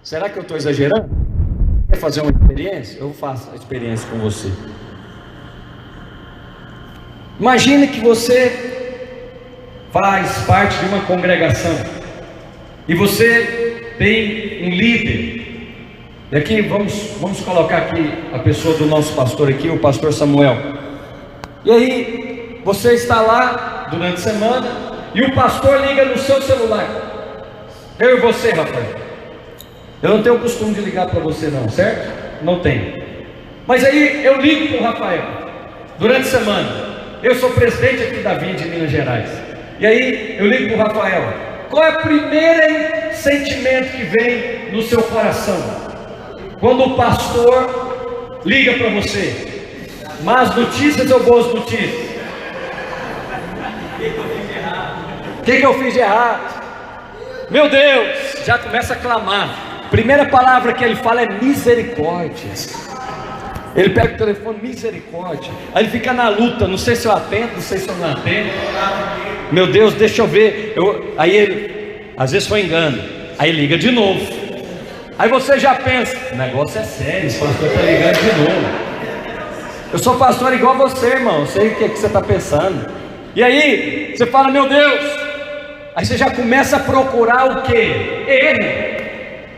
Será que eu estou exagerando? Quer fazer uma experiência? Eu faço a experiência com você. Imagine que você faz parte de uma congregação e você tem um líder. E aqui vamos colocar aqui a pessoa do nosso pastor aqui, o pastor Samuel. E aí você está lá durante a semana e o pastor liga no seu celular. Eu e você, Rafael. Eu não tenho o costume de ligar para você não, certo? Não tenho. Mas aí eu ligo para o Rafael durante a semana. Eu sou presidente aqui da Vinde de Minas Gerais. E aí eu ligo para o Rafael. Qual é o primeiro sentimento que vem no seu coração quando o pastor liga para você? Más notícias ou boas notícias? O que eu fiz de errado? Meu Deus, já começa a clamar. Primeira palavra que ele fala é misericórdia. Ele pega o telefone, misericórdia. Aí ele fica na luta, não sei se eu atendo, não sei se eu não atendo. Meu Deus, deixa eu ver. Aí ele, às vezes foi engano. Aí liga de novo. Aí você já pensa, o negócio é sério, esse pastor está ligando de novo. Eu sou pastor igual a você, irmão. Eu sei o que você está pensando. E aí você fala, meu Deus. Aí você já começa a procurar o quê? Ele.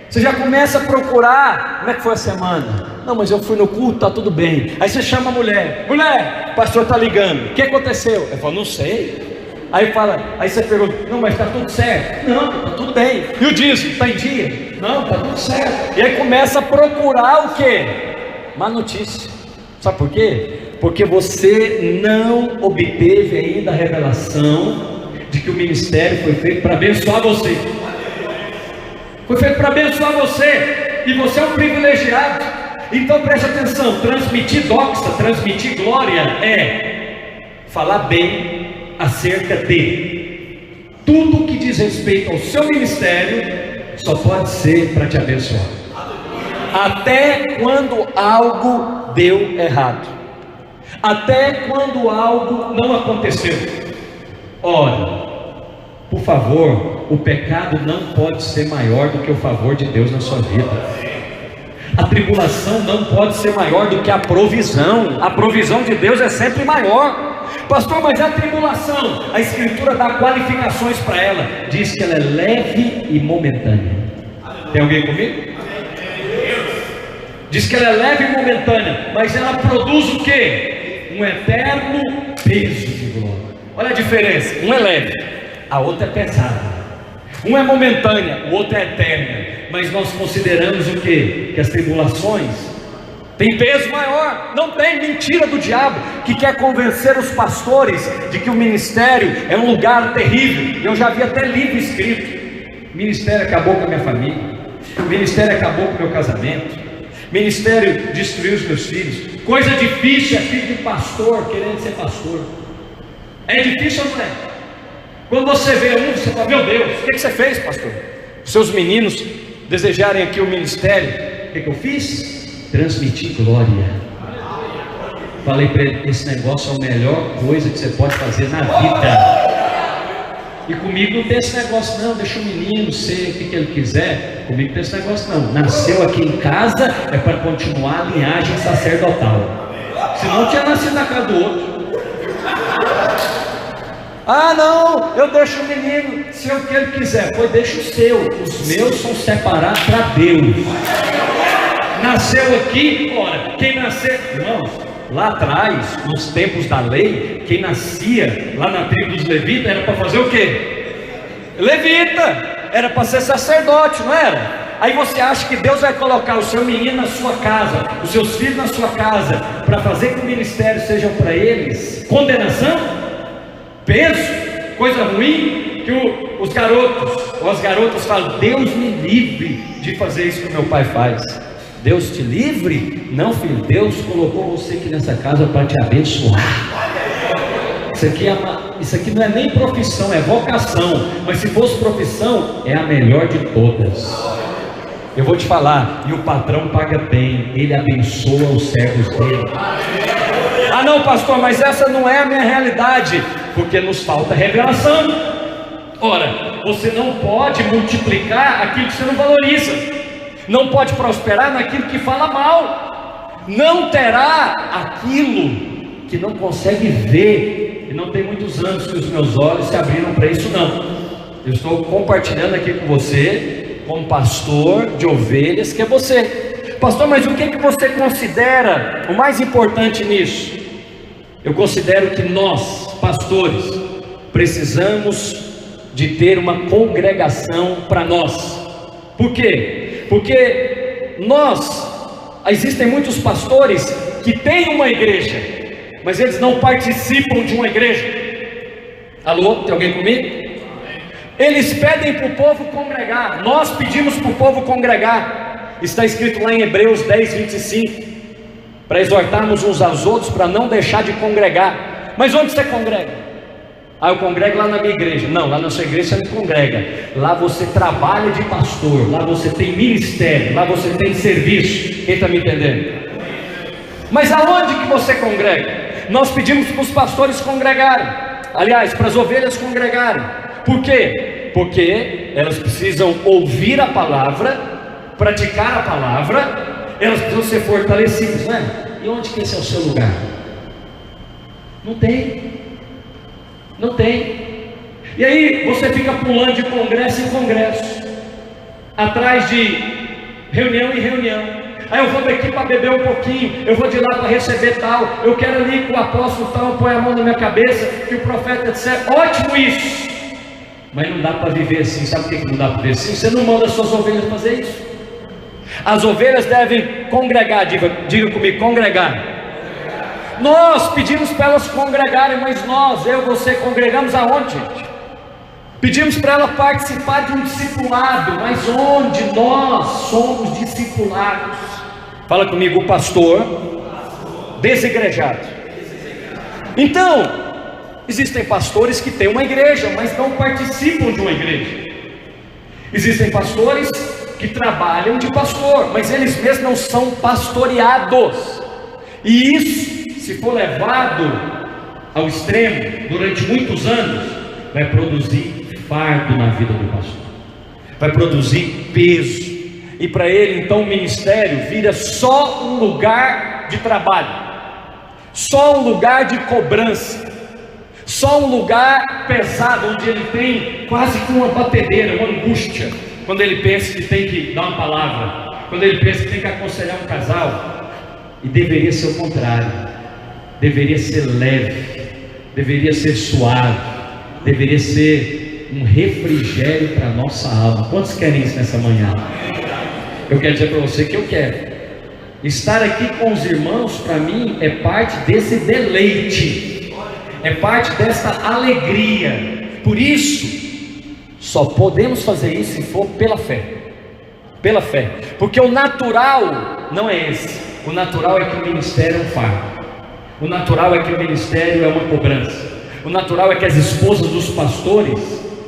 Você já começa a procurar. Como é que foi a semana? Não, mas eu fui no culto, tá tudo bem. Aí você chama a mulher. Mulher, o pastor tá ligando. O que aconteceu? Eu falo, não sei. Aí você pergunta, não, mas tá tudo certo. Não, tá tudo bem. E o dízimo, tá em dia? Não, tá tudo certo. E aí começa a procurar o quê? Má notícia. Sabe por quê? Porque você não obteve ainda a revelação de que o ministério foi feito para abençoar você. Foi feito para abençoar você. E você é um privilegiado. Então preste atenção. Transmitir doxa, transmitir glória é falar bem acerca de tudo que diz respeito ao seu ministério. Só pode ser para te abençoar. Até quando algo deu errado, até quando algo não aconteceu. Ora, por favor, o pecado não pode ser maior do que o favor de Deus na sua vida. A tribulação não pode ser maior do que a provisão. A provisão de Deus é sempre maior. Pastor, mas a tribulação, a Escritura dá qualificações para ela. Diz que ela é leve e momentânea. Tem alguém comigo? Diz que ela é leve e momentânea, mas ela produz o quê? Um eterno peso de glória. Olha a diferença. Um é leve, a outra é pesada. Um é momentânea, o outro é eterna. Mas nós consideramos o quê? Que as tribulações têm peso maior. Não tem, mentira do diabo, que quer convencer os pastores de que o ministério é um lugar terrível. Eu já vi até livro escrito: ministério acabou com a minha família, ministério acabou com o meu casamento, ministério destruiu os meus filhos. Coisa difícil é filho de pastor querendo ser pastor. É difícil ou não é? Quando você vê um, você fala, meu Deus, o que você fez, pastor? Seus meninos desejarem aqui o ministério, o que eu fiz? Transmitir glória. Falei para ele, esse negócio é a melhor coisa que você pode fazer na vida. E comigo não tem esse negócio não, deixa o menino ser o que ele quiser. Comigo não tem esse negócio não. Nasceu aqui em casa, é para continuar a linhagem sacerdotal. Senão tinha nascido na casa do outro. Ah não, eu deixo o menino ser o que ele quiser. Pois deixa o seu. Os meus são separados para Deus. Nasceu aqui, ora, quem nasceu, irmãos, lá atrás, nos tempos da lei, quem nascia lá na tribo dos levitas era para fazer o quê? Levita, era para ser sacerdote, não era? Aí você acha que Deus vai colocar o seu menino na sua casa, os seus filhos na sua casa, para fazer que o ministério seja para eles condenação? Peso, coisa ruim, que os garotos ou as garotas falam, Deus me livre de fazer isso que meu pai faz. Deus te livre? Não, filho, Deus colocou você aqui nessa casa para te abençoar. Isso aqui não é nem profissão, é vocação. Mas se fosse profissão, é a melhor de todas. Eu vou te falar, e o patrão paga bem, ele abençoa os servos dele. Ah não, pastor, mas essa não é a minha realidade, porque nos falta revelação. Ora, você não pode multiplicar aquilo que você não valoriza. não pode prosperar naquilo que fala mal, não terá aquilo que não consegue ver. E não tem muitos anos que os meus olhos se abriram para isso, não. Eu estou compartilhando aqui com você, como pastor de ovelhas, que é você. Pastor, mas o que você considera o mais importante nisso? Eu considero que nós, pastores, precisamos de ter uma congregação para nós. Por quê? Porque existem muitos pastores que têm uma igreja, mas eles não participam de uma igreja. Alô, tem alguém comigo? Eles pedem para o povo congregar, nós pedimos para o povo congregar. Está escrito lá em Hebreus 10, 25, para exortarmos uns aos outros, para não deixar de congregar. Mas onde você congrega? Eu congrego lá na minha igreja. Não, lá na sua igreja você não congrega. Lá você trabalha de pastor, lá você tem ministério, lá você tem serviço. Quem está me entendendo? Mas aonde que você congrega? Nós pedimos para os pastores congregarem, aliás, para as ovelhas congregarem. Por quê? Porque elas precisam ouvir a palavra, praticar a palavra, elas precisam ser fortalecidas, não é? E onde que esse é o seu lugar? Não tem. Não tem. E aí você fica pulando de congresso em congresso, atrás de reunião em reunião. Aí eu vou daqui para beber um pouquinho, eu vou de lá para receber tal, eu quero ali que o apóstolo tal põe a mão na minha cabeça, que o profeta disser. Ótimo isso, mas não dá para viver assim. Sabe por que não dá para viver assim? Você não manda as suas ovelhas fazer isso. As ovelhas devem congregar. Diga comigo, congregar. Nós pedimos para elas congregarem, mas você congregamos aonde, gente? Pedimos para ela participar de um discipulado, mas onde nós somos discipulados? Fala comigo, o pastor desigrejado. Então, existem pastores que têm uma igreja, mas não participam de uma igreja. Existem pastores que trabalham de pastor, mas eles mesmos não são pastoreados. E isso, se for levado ao extremo durante muitos anos, vai produzir fardo na vida do pastor, vai produzir peso. E para ele então o ministério vira só um lugar de trabalho, só um lugar de cobrança, só um lugar pesado, onde ele tem quase que uma batedeira, uma angústia, quando ele pensa que tem que dar uma palavra, quando ele pensa que tem que aconselhar um casal. E deveria ser o contrário, deveria ser leve, deveria ser suave, deveria ser um refrigério para a nossa alma. Quantos querem isso nessa manhã? Eu quero dizer para você que eu quero. Estar aqui com os irmãos, para mim, é parte desse deleite, é parte dessa alegria. Por isso, só podemos fazer isso se for pela fé. Pela fé, porque o natural não é esse. O natural é que o ministério é um fardo. O natural é que o ministério é uma cobrança. O natural é que as esposas dos pastores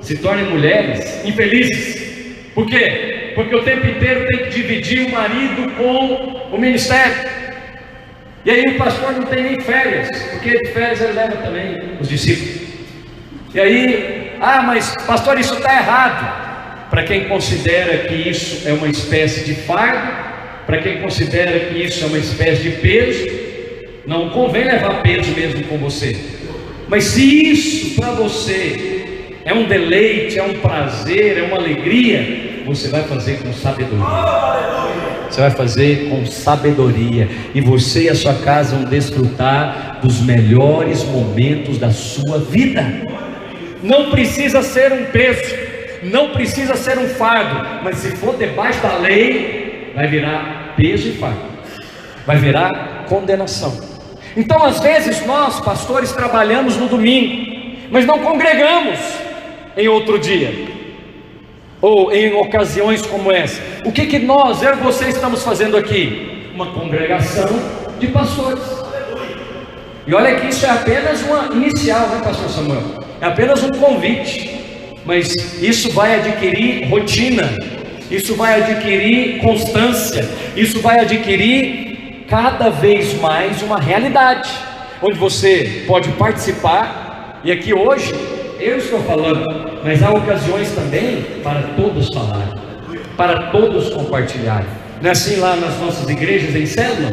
se tornem mulheres infelizes. Por quê? Porque o tempo inteiro tem que dividir o marido com o ministério. E aí o pastor não tem nem férias, porque de férias ele leva também os discípulos. E aí, mas pastor, isso está errado. Para quem considera que isso é uma espécie de fardo, para quem considera que isso é uma espécie de peso, não convém levar peso mesmo com você. Mas se isso para você é um deleite, é um prazer, é uma alegria, você vai fazer com sabedoria. Você vai fazer com sabedoria, e você e a sua casa vão desfrutar dos melhores momentos da sua vida. Não precisa ser um peso, não precisa ser um fardo, mas se for debaixo da lei, vai virar peso e fardo, vai virar condenação. Então às vezes nós pastores trabalhamos no domingo, mas não congregamos em outro dia, ou em ocasiões como essa. O que nós, eu e você, estamos fazendo aqui? Uma congregação de pastores. E olha que isso é apenas uma inicial, né, pastor Samuel? É apenas um convite, mas isso vai adquirir rotina, isso vai adquirir constância, isso vai adquirir cada vez mais uma realidade, onde você pode participar. E aqui hoje eu estou falando, mas há ocasiões também para todos falarem, para todos compartilharem. Não é assim lá nas nossas igrejas em célula?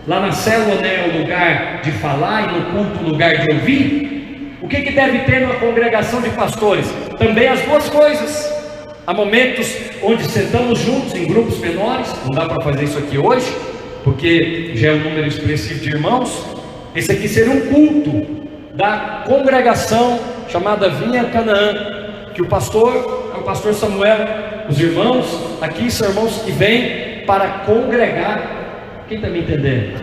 Lá na célula, né, é o lugar de falar, e no culto o lugar de ouvir. O que deve ter numa congregação de pastores? Também as duas coisas. Há momentos onde sentamos juntos em grupos menores. Não dá para fazer isso aqui hoje, porque já é um número expressivo de irmãos. Esse aqui seria um culto da congregação chamada Vinha Canaã, que o pastor é o pastor Samuel. Os irmãos aqui são irmãos que vêm para congregar. Quem está me entendendo?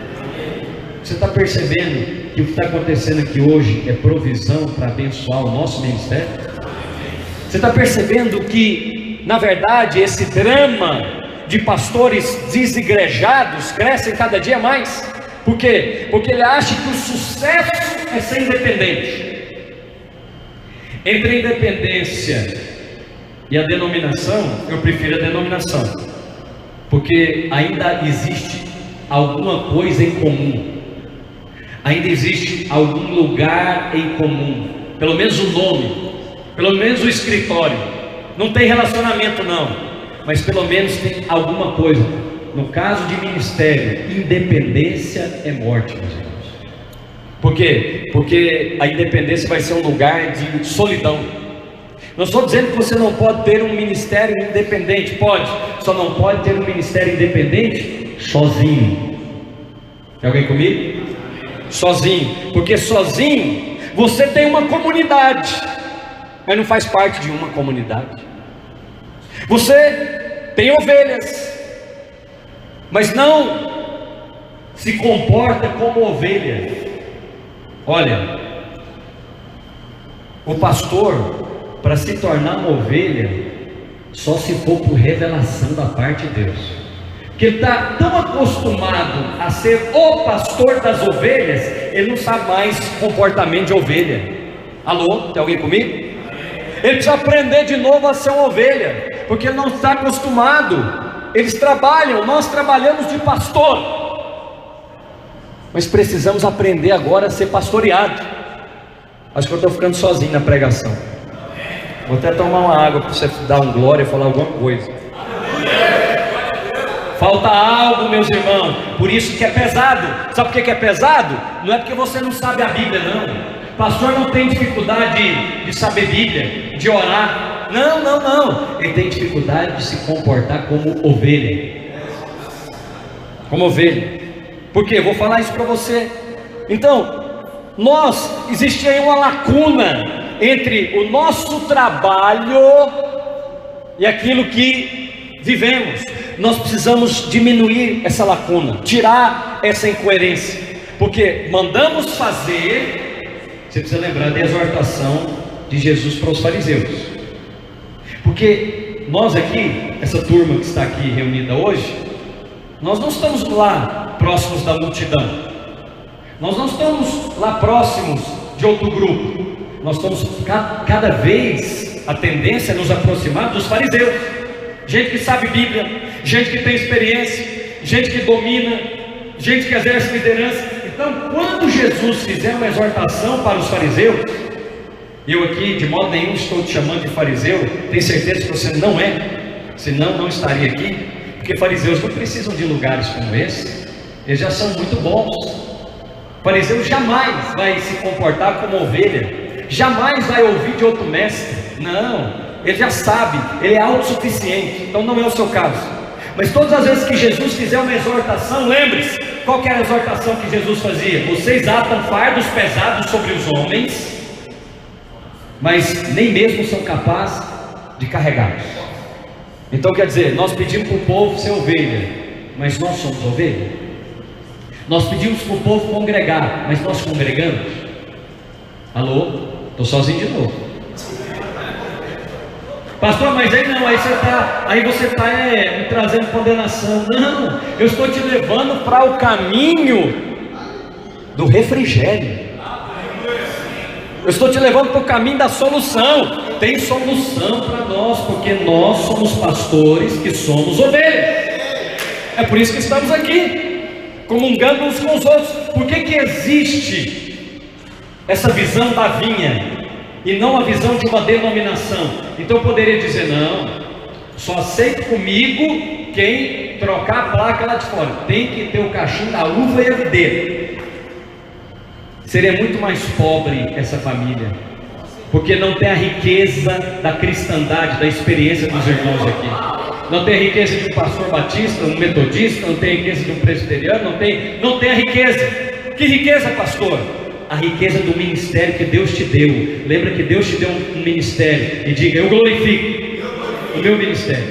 Você está percebendo que o que está acontecendo aqui hoje é provisão para abençoar o nosso ministério? Você está percebendo que, na verdade, esse drama de pastores desigrejados cresce cada dia mais? Por quê? Porque ele acha que o sucesso é ser independente. Entre a independência e a denominação, eu prefiro a denominação, porque ainda existe alguma coisa em comum, ainda existe algum lugar em comum, pelo menos o nome, pelo menos o escritório. Não tem relacionamento não, mas pelo menos tem alguma coisa. No caso de ministério, independência é morte, meus irmãos. Por quê? Porque a independência vai ser um lugar de solidão. Não estou dizendo que você não pode ter um ministério independente, pode, só não pode ter um ministério independente sozinho. Tem alguém comigo? Sozinho, porque sozinho você tem uma comunidade, mas não faz parte de uma comunidade. Você tem ovelhas, mas não se comporta como ovelha. Olha, o pastor, para se tornar uma ovelha, só se for por revelação da parte de Deus, porque ele está tão acostumado a ser o pastor das ovelhas, ele não sabe mais comportamento de ovelha. Alô, tem alguém comigo? Ele precisa aprender de novo a ser uma ovelha, porque ele não está acostumado. Eles trabalham, nós trabalhamos de pastor, mas precisamos aprender agora a ser pastoreado. Acho que eu estou ficando sozinho na pregação. Vou até tomar uma água para você dar um glória e falar alguma coisa. Falta algo, meus irmãos. Por isso que é pesado. Sabe por que é pesado? Não é porque você não sabe a Bíblia, não. Pastor não tem dificuldade de saber Bíblia, de orar. Não. Ele tem dificuldade de se comportar como ovelha. Como ovelha. Por quê? Vou falar isso para você. Então, existe aí uma lacuna entre o nosso trabalho e aquilo que vivemos. Nós precisamos diminuir essa lacuna, tirar essa incoerência, porque mandamos fazer. Você precisa lembrar da exortação de Jesus para os fariseus, porque nós aqui, essa turma que está aqui reunida hoje, nós não estamos lá próximos da multidão, nós não estamos lá próximos de outro grupo. Nós estamos cada vez, a tendência é nos aproximar dos fariseus, gente que sabe Bíblia, gente que tem experiência, gente que domina, gente que exerce liderança. Então, quando Jesus fizer uma exortação para os fariseus, eu aqui de modo nenhum estou te chamando de fariseu, tenho certeza que você não é, senão não estaria aqui, porque fariseus não precisam de lugares como esse, eles já são muito bons. Fariseu jamais vai se comportar como ovelha, jamais vai ouvir de outro mestre. Não, ele já sabe, ele é autossuficiente. Então não é o seu caso. Mas todas as vezes que Jesus fizer uma exortação, lembre-se, qual que era a exortação que Jesus fazia? Vocês atam fardos pesados sobre os homens, mas nem mesmo são capazes de carregá-los. Então quer dizer, nós pedimos para o povo ser ovelha, mas nós somos ovelha. Nós pedimos para o povo congregar, mas nós congregamos. Alô? Estou sozinho de novo. Pastor, mas aí não, aí você está me trazendo condenação. Não, eu estou te levando para o caminho do refrigério. Eu estou te levando para o caminho da solução. Tem solução para nós, porque nós somos pastores que somos ovelhas. É por isso que estamos aqui, comungando uns com os outros. Por que existe essa visão da vinha e não a visão de uma denominação? Então eu poderia dizer, não, Só aceito comigo quem trocar a placa lá de fora. Tem que ter o cachimbo da uva e a videira. Seria muito mais pobre essa família, porque não tem a riqueza da cristandade, da experiência dos irmãos aqui. Não tem a riqueza de um pastor batista, um metodista, não tem a riqueza de um presbiteriano, não tem a riqueza. Que riqueza, pastor? A riqueza do ministério que Deus te deu. Lembra que Deus te deu um ministério, e diga: eu glorifico o meu ministério.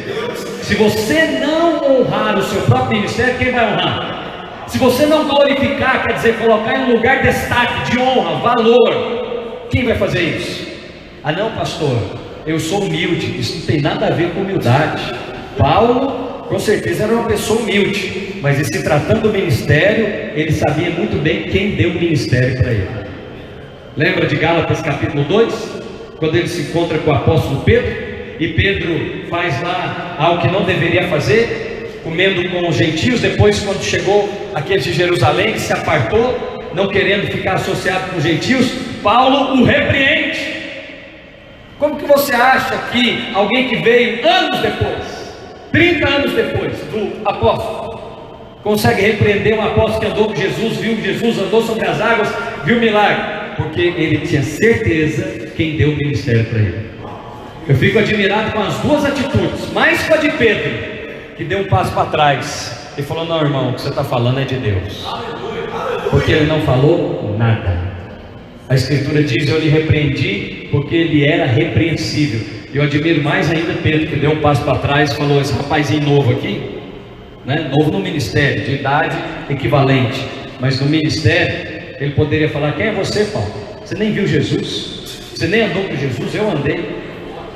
Se você não honrar o seu próprio ministério, quem vai honrar? Se você não glorificar, quer dizer, colocar em um lugar de destaque, de honra, valor, quem vai fazer isso? Ah não, pastor, eu sou humilde. Isso não tem nada a ver com humildade. Paulo, com certeza, era uma pessoa humilde, mas se tratando do ministério, ele sabia muito bem quem deu o ministério para ele. Lembra de Gálatas capítulo 2? Quando ele se encontra com o apóstolo Pedro, e Pedro faz lá algo que não deveria fazer, comendo com os gentios. Depois, quando chegou aquele de Jerusalém, que se apartou, não querendo ficar associado com os gentios, Paulo o repreende. Como que você acha que alguém que veio anos depois, 30 anos depois do apóstolo, consegue repreender um apóstolo que andou com Jesus, viu Jesus, andou sobre as águas, viu o milagre? Porque ele tinha certeza quem deu o ministério para ele. Eu fico admirado com as duas atitudes, mais com a de Pedro, que deu um passo para trás e falou: não, irmão, o que você está falando é de Deus. Porque ele não falou nada. A Escritura diz: eu lhe repreendi porque ele era repreensível. Eu admiro mais ainda Pedro, que deu um passo para trás e falou: esse rapazinho novo aqui, né? Novo no ministério, de idade equivalente, mas no ministério, ele poderia falar: quem é você, Paulo? Você nem viu Jesus, você nem andou com Jesus. Eu andei,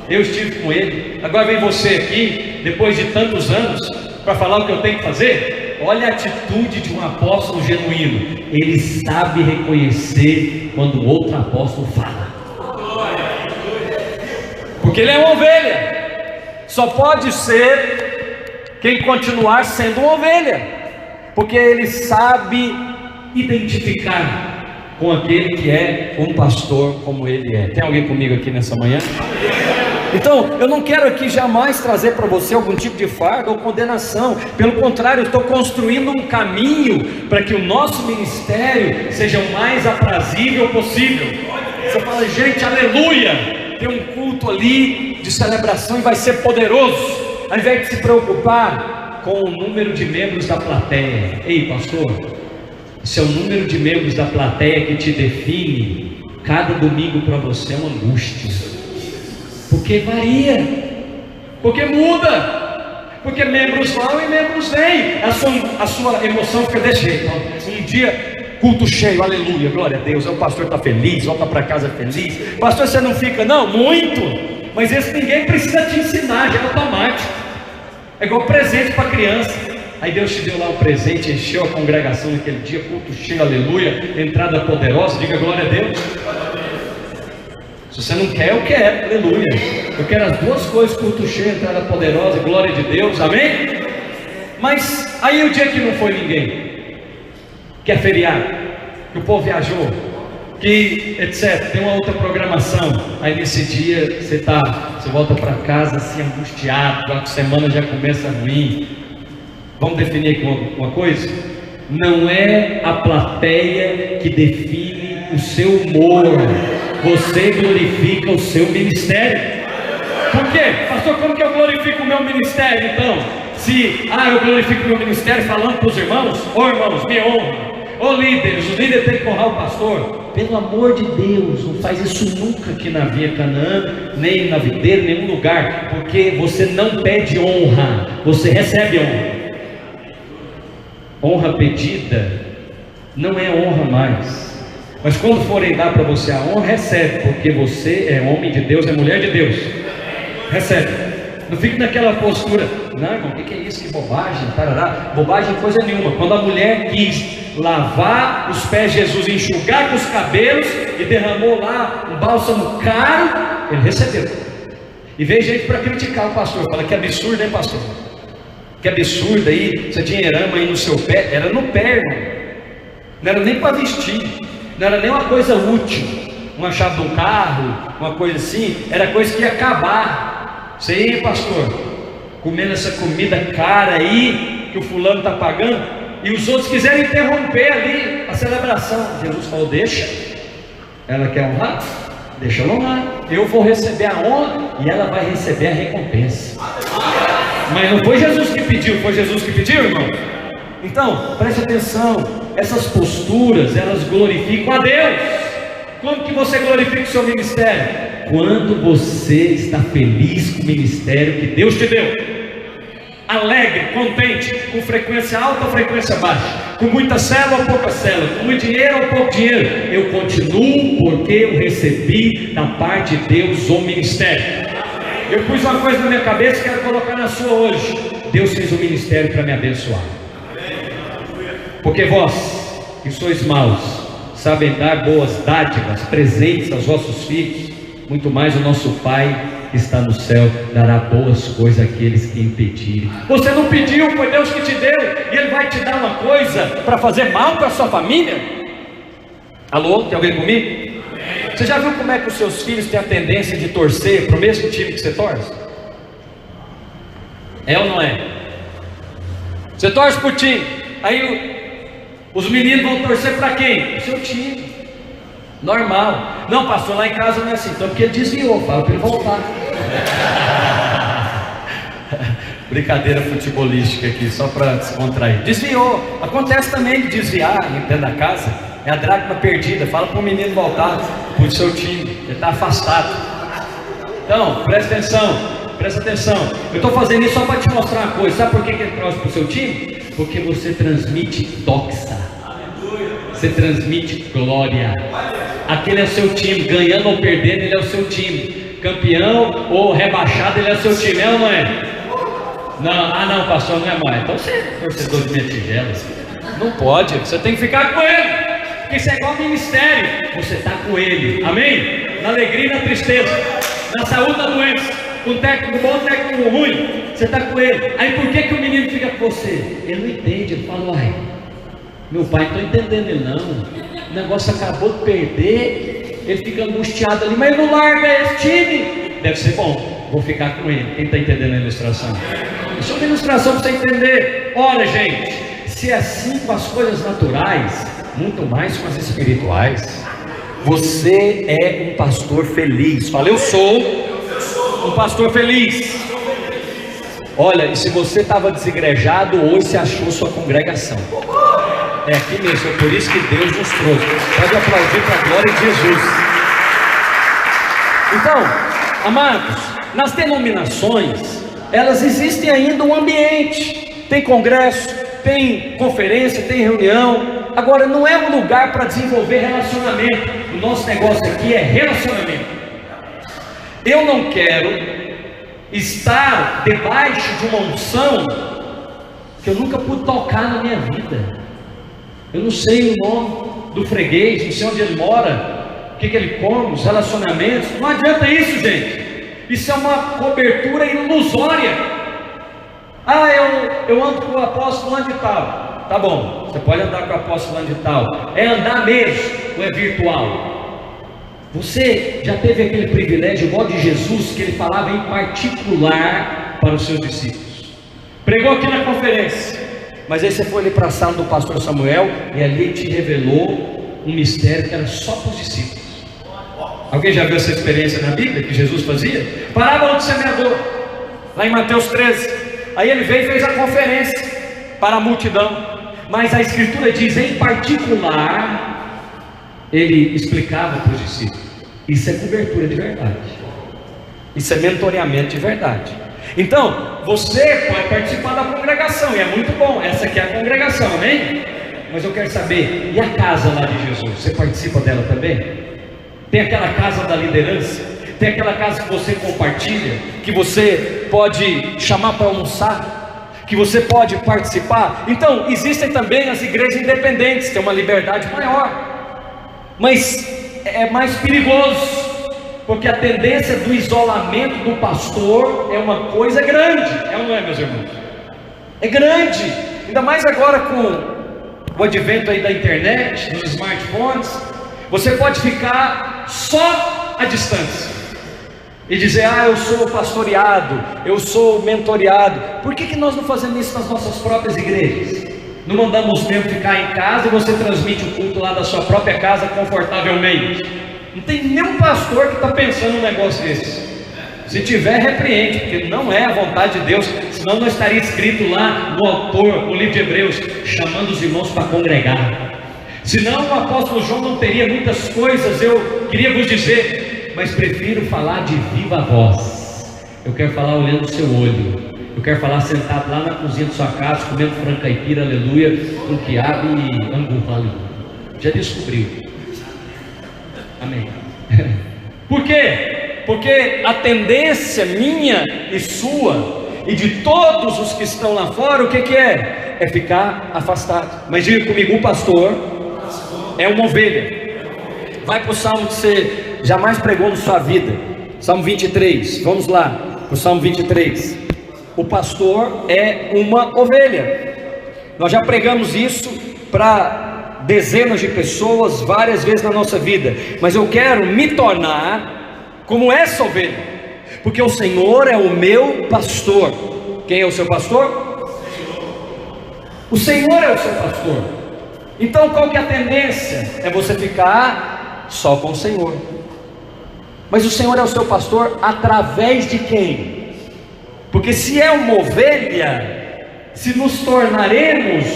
eu estive com ele. Agora vem você aqui, depois de tantos anos, para falar o que eu tenho que fazer? Olha a atitude de um apóstolo genuíno. Ele sabe reconhecer quando o outro apóstolo fala, porque ele é uma ovelha. Só pode ser quem continuar sendo uma ovelha, porque ele sabe identificar com aquele que é um pastor como ele é. Tem alguém comigo aqui nessa manhã? Então, eu não quero aqui jamais trazer para você algum tipo de fardo ou condenação. Pelo contrário, eu estou construindo um caminho para que o nosso ministério seja o mais aprazível possível. Você fala: gente, aleluia, tem um culto ali de celebração e vai ser poderoso. Ao invés de se preocupar com o número de membros da plateia. Ei, pastor, se é o número de membros da plateia que te define, cada domingo para você é uma angústia, porque varia, porque muda, porque membros vão e membros vêm. A sua emoção fica desse jeito. Um dia, culto cheio, aleluia, glória a Deus, o pastor está feliz, volta para casa feliz. Pastor, você não fica? Não, muito, mas esse ninguém precisa te ensinar, já é automático. É igual presente para criança. Aí Deus te deu lá um presente, encheu a congregação naquele dia, culto cheio, aleluia, entrada poderosa, diga glória a Deus. Se você não quer, eu quero, aleluia. Eu quero as duas coisas: culto cheio, entrada poderosa, glória de Deus, amém? Mas aí o dia que não foi ninguém, que é feriado, que o povo viajou, que etc, tem uma outra programação, aí nesse dia você volta para casa assim angustiado, a semana já começa ruim. Vamos definir aqui uma coisa: não é a plateia que define o seu humor, você glorifica o seu ministério. Por quê? Pastor, como que eu glorifico o meu ministério então? Se eu glorifico o meu ministério falando para os irmãos: ô irmãos, me honra. Ô líderes, o líder tem que honrar o pastor. Pelo amor de Deus, não faz isso nunca aqui na Via Canaã, nem na videira, em nenhum lugar, porque você não pede honra, você recebe honra. Honra pedida não é honra mais, mas quando forem dar para você a honra, recebe, porque você é homem de Deus, é mulher de Deus, recebe. Não fique naquela postura: não, irmão, o que é isso, que bobagem, tarará. Bobagem coisa nenhuma. Quando a mulher quis lavar os pés de Jesus, enxugar com os cabelos e derramou lá um bálsamo caro, ele recebeu. E veio gente para criticar o pastor, fala: que absurdo, hein, pastor? Que absurdo aí, você tinha erama aí no seu pé. Era no pé, irmão. Não era nem para vestir, não era nem uma coisa útil, uma chave de um carro, uma coisa assim. Era coisa que ia acabar. Você ia, pastor, comendo essa comida cara aí, que o fulano está pagando, e os outros quiserem interromper ali a celebração. Jesus falou: deixa, ela quer honrar, deixa ela honrar, eu vou receber a honra e ela vai receber a recompensa. Mas não foi Jesus que pediu, foi Jesus que pediu, irmão? Então, preste atenção, essas posturas, elas glorificam a Deus. Como que você glorifica o seu ministério? Quando você está feliz com o ministério que Deus te deu, alegre, contente, com frequência alta ou frequência baixa, com muita célula ou pouca célula, com muito dinheiro ou pouco dinheiro, eu continuo porque eu recebi da parte de Deus o ministério. Eu pus uma coisa na minha cabeça e quero colocar na sua hoje: Deus fez um ministério para me abençoar. Porque vós, que sois maus, sabem dar boas dádivas, presentes aos vossos filhos, muito mais o nosso Pai que está no céu dará boas coisas àqueles que impedirem. Você não pediu, foi Deus que te deu, e Ele vai te dar uma coisa para fazer mal para a sua família? Alô, tem alguém comigo? Você já viu como é que os seus filhos têm a tendência de torcer para o mesmo time que você torce? É ou não é? Você torce para o time, aí os meninos vão torcer para quem? O seu time. Normal. Não, pastor, lá em casa não é assim. Então porque ele desviou, fala para ele voltar. Brincadeira futebolística aqui, só para descontrair. Desviou. Acontece também de desviar dentro da casa. É a dracma perdida. Fala para o menino voltar para o seu time. Ele está afastado. Então, presta atenção. Presta atenção. Eu estou fazendo isso só para te mostrar uma coisa. Sabe por que ele trouxe para o seu time? Porque você transmite doxa. Você transmite glória. Aquele é o seu time. Ganhando ou perdendo, ele é o seu time. Campeão ou rebaixado, ele é o seu time. É ou não é? Não, não, pastor, não é mais. Então você é torcedor de minha tigela. Não pode. Você tem que ficar com ele. Porque isso é igual ao ministério. Você está com ele. Amém? Na alegria e na tristeza. Na saúde e na doença. Com técnico bom, técnico ruim. Você está com ele. Aí por que o menino fica com você? Ele não entende. Ele fala: uai, meu pai, não estou entendendo ele não. O negócio acabou de perder. Ele fica angustiado ali, mas ele não larga esse time. Deve ser bom, vou ficar com ele. Quem está entendendo a ilustração? Isso é uma ilustração para você entender. Ora, gente, se é assim com as coisas naturais, muito mais com as espirituais. Você é um pastor feliz. Fala: eu sou um pastor feliz. Olha, e se você estava desigrejado, hoje você achou sua congregação. É aqui mesmo, é por isso que Deus nos trouxe. Pode aplaudir para a glória de Jesus. Então, amados, nas denominações, elas existem ainda um ambiente. Tem congresso, tem conferência, tem reunião. Agora, não é um lugar para desenvolver relacionamento. O nosso negócio aqui é relacionamento. Eu não quero estar debaixo de uma unção que eu nunca pude tocar na minha vida. Eu não sei o nome do freguês, não sei onde ele mora, o que ele come, os relacionamentos. Não adianta isso, gente. Isso é uma cobertura ilusória. Ah, eu ando com o apóstolo fulano de tal. Tá bom, você pode andar com o apóstolo fulano de tal. É andar mesmo ou é virtual? Você já teve aquele privilégio igual de Jesus, que ele falava em particular para os seus discípulos. Pregou aqui na conferência, mas aí você foi ali para a sala do pastor Samuel e ali ele te revelou um mistério que era só para os discípulos. Alguém já viu essa experiência na Bíblia que Jesus fazia? Parábola do semeador, lá em Mateus 13. Aí ele veio e fez a conferência para a multidão, mas a Escritura diz: em particular ele explicava para os discípulos. Isso é cobertura de verdade. Isso é mentoreamento de verdade. Então, você pode participar da congregação, e é muito bom. Essa aqui é a congregação, amém? Mas eu quero saber, e a casa lá de Jesus? Você participa dela também? Tem aquela casa da liderança? Tem aquela casa que você compartilha? Que você pode chamar para almoçar? Que você pode participar? Então, existem também as igrejas independentes, tem uma liberdade maior. Mas é mais perigoso, porque a tendência do isolamento do pastor é uma coisa grande. É ou não é, meus irmãos? É grande, ainda mais agora com o advento aí da internet, dos smartphones. Você pode ficar só à distância. e dizer: ah, eu sou pastoreado, eu sou mentoreado. Por que nós não fazemos isso nas nossas próprias igrejas? Não mandamos mesmo ficar em casa e você transmite o culto lá da sua própria casa confortavelmente? Não tem nenhum pastor que está pensando num negócio desse. Se tiver, repreende, porque não é a vontade de Deus, senão não estaria escrito lá no autor, no livro de Hebreus, chamando os irmãos para congregar. Senão o apóstolo João não teria muitas coisas, eu queria vos dizer, mas prefiro falar de viva voz. Eu quero falar olhando o seu olho, eu quero falar sentado lá na cozinha da sua casa, comendo frango caipira, aleluia, com quiabo e angu, aleluia. Já descobriu. Amém. Por quê? Porque a tendência minha e sua e de todos os que estão lá fora, o que é? É ficar afastado. Mas diga comigo, o pastor é uma ovelha. Vai para o salmo que você jamais pregou na sua vida, Salmo 23, vamos lá para o Salmo 23. O pastor é uma ovelha. Nós já pregamos isso para dezenas de pessoas várias vezes na nossa vida, mas eu quero me tornar como essa ovelha, porque o Senhor é o meu pastor. Quem é o seu pastor? O Senhor é o seu pastor. Então qual que é a tendência? É você ficar só com o Senhor. Mas o Senhor é o seu pastor através de quem? Porque se é uma ovelha, se nos tornaremos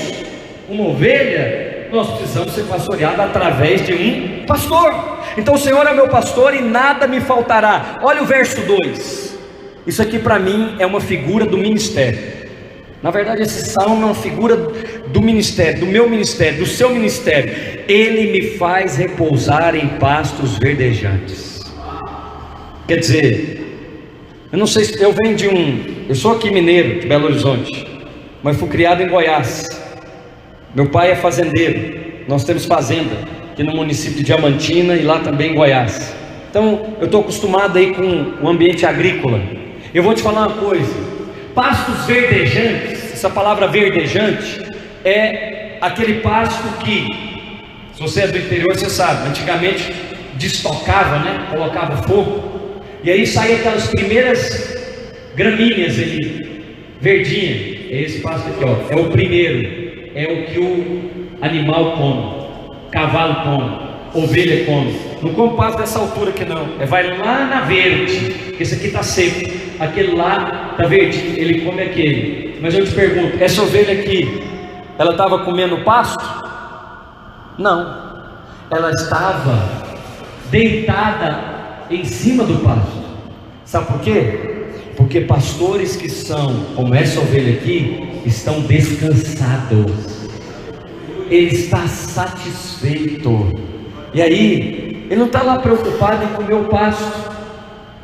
uma ovelha, nós precisamos ser pastoreados através de um pastor. Então o Senhor é meu pastor e nada me faltará. Olha o verso 2. Isso aqui para mim é uma figura do ministério. Na verdade esse salmo é uma figura do ministério, do meu ministério, do seu ministério. Ele me faz repousar em pastos verdejantes. Quer dizer, eu não sei se eu venho eu sou aqui mineiro de Belo Horizonte, mas fui criado em Goiás. Meu pai é fazendeiro, nós temos fazenda aqui no município de Diamantina e lá também em Goiás. Então eu estou acostumado aí com o ambiente agrícola. Eu vou te falar uma coisa: pastos verdejantes, essa palavra verdejante é aquele pasto que, se você é do interior você sabe, antigamente destocava, né? Colocava fogo, e aí saía aquelas primeiras gramíneas ali, verdinha. É esse pasto aqui, ó, é o primeiro. É o que o animal come, cavalo come, ovelha come. Não come pasto dessa altura aqui não, vai lá na verde. Esse aqui está seco, aquele lá está verde, ele come aquele. Mas eu te pergunto, essa ovelha aqui, ela estava comendo pasto? Não, ela estava deitada em cima do pasto. Sabe por quê? Porque pastores que são como essa ovelha aqui estão descansados. Ele está satisfeito. E aí ele não está lá preocupado em comer o pasto.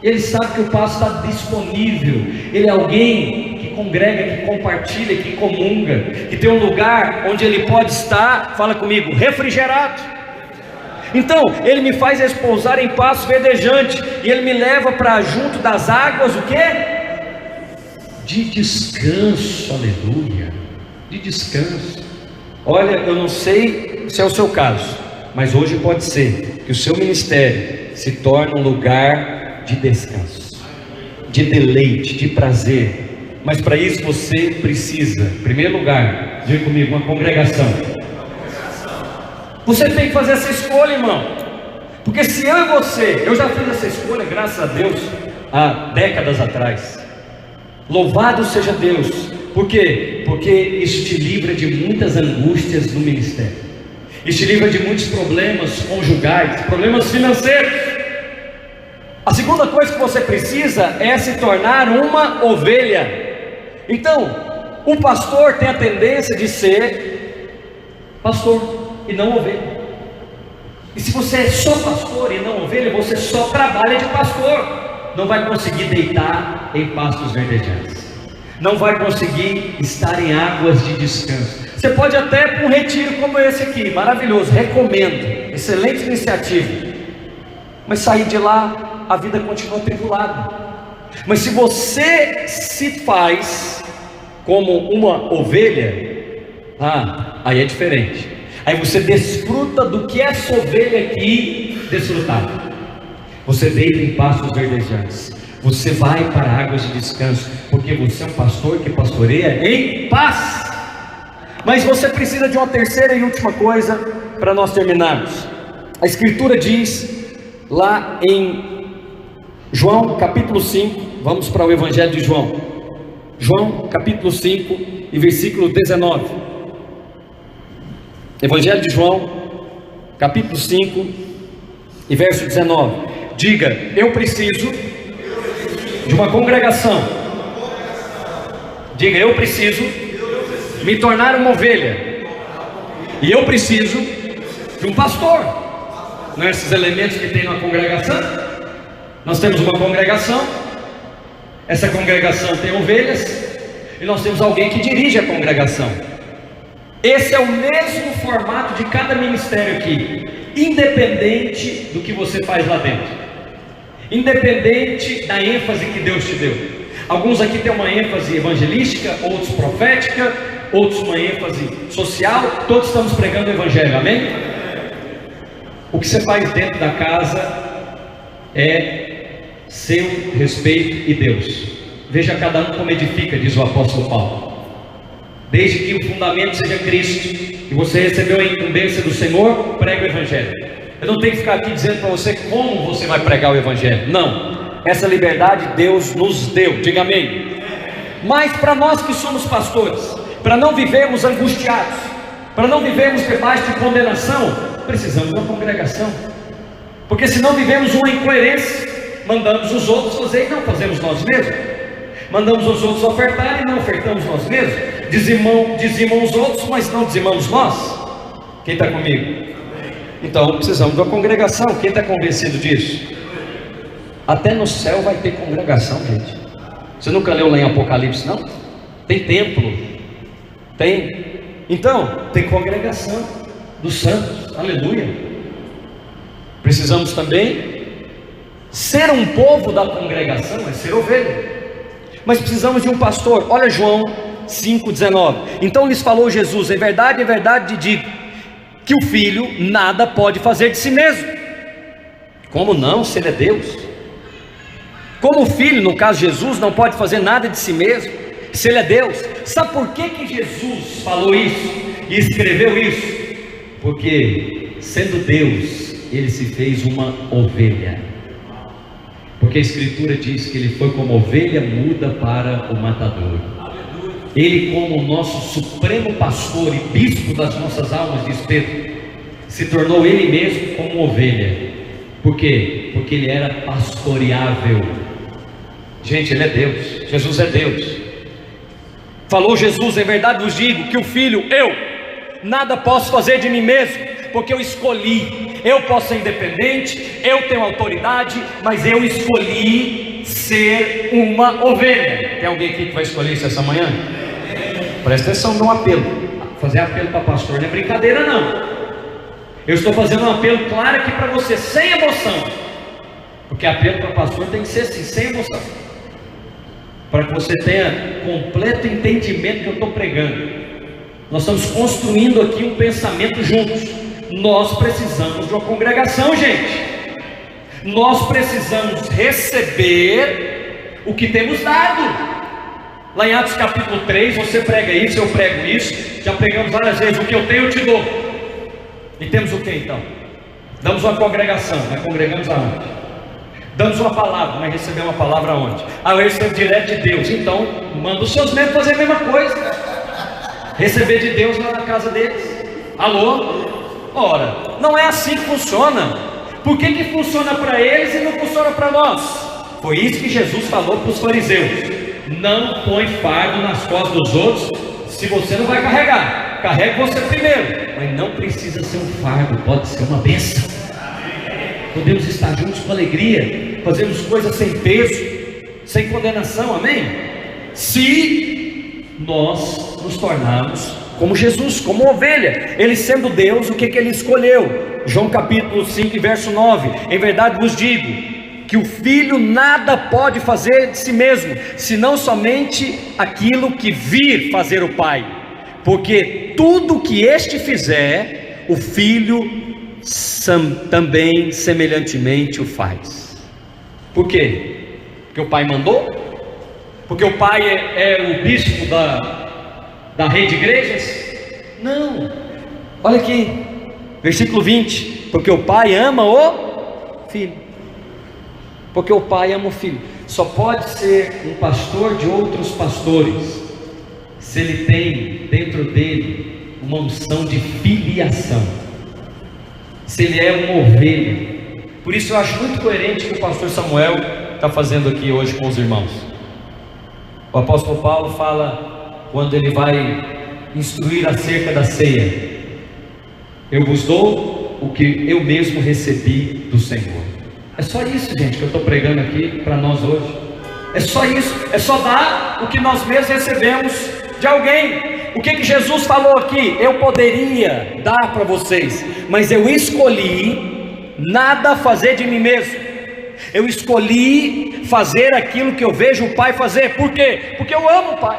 Ele sabe que o pasto está disponível. Ele é alguém que congrega, que compartilha, que comunga, que tem um lugar onde ele pode estar, fala comigo, refrigerado. Então ele me faz repousar em pasto verdejante, e ele me leva para junto das águas, o quê? De descanso, aleluia, de descanso. Olha, eu não sei se é o seu caso, mas hoje pode ser que o seu ministério se torne um lugar de descanso, de deleite, de prazer. Mas para isso você precisa, em primeiro lugar, diga comigo, uma congregação. Você tem que fazer essa escolha, irmão. Porque se eu e você, eu já fiz essa escolha, graças a Deus, há décadas atrás. Louvado seja Deus. Por quê? Porque isso te livra de muitas angústias no ministério. Isso te livra de muitos problemas conjugais, problemas financeiros. A segunda coisa que você precisa é se tornar uma ovelha. Então, o pastor tem a tendência de ser pastor e não ovelha. E se você é só pastor e não ovelha, você só trabalha de pastor. Não vai conseguir deitar em pastos verdejantes, não vai conseguir estar em águas de descanso. Você pode até ir para um retiro como esse aqui, maravilhoso, recomendo, excelente iniciativa. Mas sair de lá, a vida continua tribulada. Mas se você se faz como uma ovelha, aí é diferente. Aí você desfruta do que essa ovelha aqui desfrutava. Você deita em pastos verdejantes. Você vai para águas de descanso, porque você é um pastor que pastoreia em paz. Mas você precisa de uma terceira e última coisa para nós terminarmos. A Escritura diz lá em João capítulo 5, vamos para o Evangelho de João. João capítulo 5 e versículo 19. Evangelho de João capítulo 5 e verso 19. Diga: eu preciso de uma congregação. Diga: eu preciso me tornar uma ovelha. E eu preciso de um pastor. Não é esses elementos que tem na congregação? Nós temos uma congregação. Essa congregação tem ovelhas. E nós temos alguém que dirige a congregação. Esse é o mesmo formato de cada ministério aqui, independente do que você faz lá dentro, independente da ênfase que Deus te deu. Alguns aqui têm uma ênfase evangelística, outros profética, outros uma ênfase social. Todos estamos pregando o Evangelho, amém? O que você faz dentro da casa é seu respeito e Deus. Veja cada um como edifica, diz o apóstolo Paulo. Desde que o fundamento seja Cristo e você recebeu a incumbência do Senhor, prega o Evangelho. Eu não tenho que ficar aqui dizendo para você como você vai pregar o Evangelho. Não, essa liberdade Deus nos deu, diga amém. Mas para nós que somos pastores, para não vivermos angustiados, para não vivermos debaixo de condenação, precisamos de uma congregação. Porque senão vivemos uma incoerência. Mandamos os outros fazer e não fazemos nós mesmos. Mandamos os outros ofertar e não ofertamos nós mesmos. Dizimam os outros, mas não dizimamos nós. Quem está comigo? Então precisamos de uma congregação. Quem está convencido disso? Até no céu vai ter congregação, gente. Você nunca leu lá em Apocalipse, não? Tem templo. Tem. Então, tem congregação dos santos. Aleluia. Precisamos também ser um povo da congregação, é ser ovelha. Mas precisamos de um pastor. Olha João 5,19. Então lhes falou Jesus: em verdade te digo, que o filho nada pode fazer de si mesmo. Como não, se ele é Deus? Como o filho, no caso Jesus, não pode fazer nada de si mesmo, se ele é Deus? Sabe por que Jesus falou isso e escreveu isso? Porque sendo Deus, ele se fez uma ovelha. Porque a Escritura diz que ele foi como ovelha muda para o matador. Ele, como o nosso supremo pastor e bispo das nossas almas, diz Pedro, se tornou ele mesmo como ovelha. Por quê? Porque ele era pastoreável. Gente, ele é Deus. Jesus é Deus. Falou Jesus: em verdade vos digo que o filho, eu nada posso fazer de mim mesmo, porque eu escolhi. Eu posso ser independente, eu tenho autoridade, mas eu escolhi ser uma ovelha. Tem alguém aqui que vai escolher isso essa manhã? Presta atenção no apelo. Fazer apelo para pastor não é brincadeira, não. Eu estou fazendo um apelo claro aqui para você, sem emoção. Porque apelo para pastor tem que ser assim, sem emoção, para que você tenha completo entendimento do que eu estou pregando. Nós estamos construindo aqui um pensamento juntos. Nós precisamos de uma congregação, gente. Nós precisamos receber o que temos dado. Lá em Atos capítulo 3, você prega isso, eu prego isso. Já pregamos várias vezes: o que eu tenho eu te dou. E temos o que então? Damos uma congregação, mas congregamos aonde? Damos uma palavra, mas recebemos uma palavra aonde? Eu recebo direto de Deus. Então manda os seus membros fazer a mesma coisa, receber de Deus lá na casa deles. Alô? Ora, não é assim que funciona. Por que funciona para eles e não funciona para nós? Foi isso que Jesus falou para os fariseus: não põe fardo nas costas dos outros, se você não vai carregar. Carregue você primeiro. Mas não precisa ser um fardo, pode ser uma bênção. Podemos estar juntos com alegria, fazemos coisas sem peso, sem condenação, amém? Se nós nos tornarmos como Jesus, como ovelha. Ele sendo Deus, o que ele escolheu? João capítulo 5 verso 9: em verdade vos digo que o filho nada pode fazer de si mesmo, senão somente aquilo que vir fazer o pai, porque tudo que este fizer, o filho também semelhantemente o faz. Por quê? Porque o pai mandou? Porque o pai é o bispo da rede de igrejas? Não. Olha aqui, versículo 20. Porque o pai ama o filho. Porque o pai ama o filho. Só pode ser um pastor de outros pastores se ele tem dentro dele uma unção de filiação, se ele é uma ovelha. Por isso eu acho muito coerente o que o pastor Samuel está fazendo aqui hoje com os irmãos. O apóstolo Paulo fala, quando ele vai instruir acerca da ceia: eu vos dou o que eu mesmo recebi do Senhor. É só isso, gente, que eu estou pregando aqui para nós hoje. É só isso, é só dar o que nós mesmos recebemos de alguém. O que Jesus falou aqui? Eu poderia dar para vocês, mas eu escolhi nada fazer de mim mesmo. Eu escolhi fazer aquilo que eu vejo o Pai fazer. Por quê? Porque eu amo o Pai,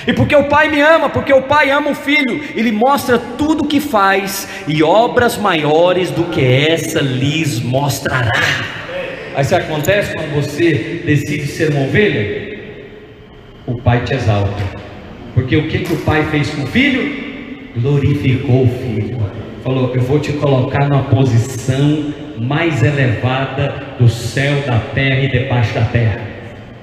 e porque o Pai me ama, porque o Pai ama o Filho. Ele mostra tudo o que faz, e obras maiores do que essa lhes mostrará. Aí sabe o que acontece quando você decide ser uma ovelha? O Pai te exalta, porque o que o Pai fez com o Filho? Glorificou o Filho. Falou: eu vou te colocar numa posição mais elevada do céu, da terra e debaixo da terra.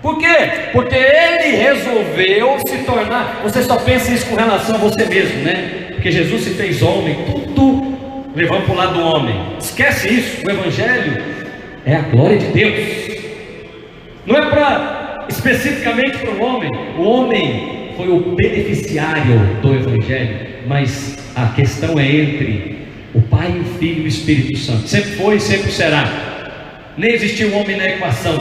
Por quê? Porque Ele resolveu se tornar. Você só pensa isso com relação a você mesmo, né? Porque Jesus se fez homem, tudo levando para o lado do homem. Esquece isso. O Evangelho é a glória de Deus. Não é especificamente para o homem. O homem foi o beneficiário do Evangelho, mas a questão é entre o Pai, o Filho e o Espírito Santo. Sempre foi e sempre será. Nem existiu um homem na equação.